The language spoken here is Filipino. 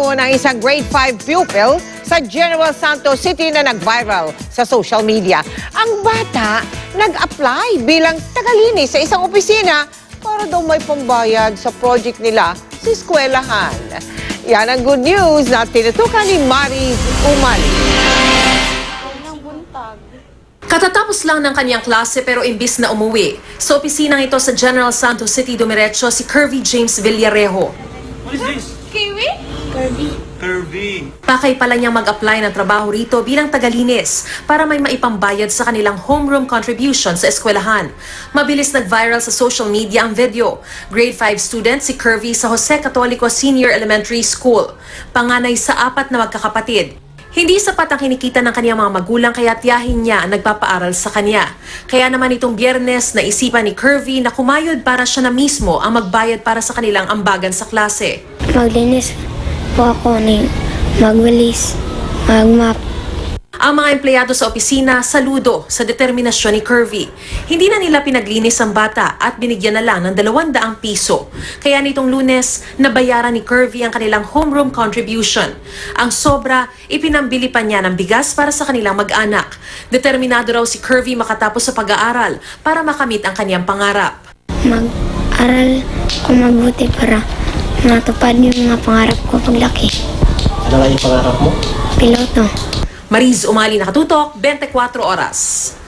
kwento ng isang grade 5 pupil sa General Santos City na nag-viral sa social media. Ang bata nag-apply bilang tagalinis sa isang opisina para daw may pambayad sa project nila sa eskwelahan. Yan ang good news na tinutukan ni Mariz Umali. Katatapos lang ng kanyang klase pero imbis na umuwi, sa opisinang ito sa General Santos City dumiretso si Kirby James Villarejo. What is this? Kiwi? Kirby. Pakay pala niyang mag-apply ng trabaho rito bilang tagalinis para may maipambayad sa kanilang homeroom contribution sa eskwelahan. Mabilis nag-viral sa social media ang video. Grade 5 student si Kirby sa Jose Catolico Senior Elementary School. Panganay sa 4 na magkakapatid. Hindi sapat ang kinikita ng kaniyang mga magulang kaya tiyahin niya ang nagpapaaral sa kanya. Kaya naman itong Biyernes naisipan ni Kirby na kumayod para siya na mismo ang magbayad para sa kanilang ambagan sa klase. Maglinis po ako ng magwalis, magmap. Ang mga empleyado sa opisina saludo sa determinasyon ni Kirby. Hindi na nila pinaglinis ang bata at binigyan na lang ng 200 piso. Kaya nitong Lunes, nabayaran ni Kirby ang kanilang homeroom contribution. Ang sobra, ipinambili pa niya ng bigas para sa kanilang mag-anak. Determinado raw si Kirby makatapos sa pag-aaral para makamit ang kanyang pangarap. Mag-aral ko mabuti para matupad yung mga pangarap ko paglaki. Ano nga yung pangarap mo? Piloto. Mariz Umali, nakatutok, 24 oras.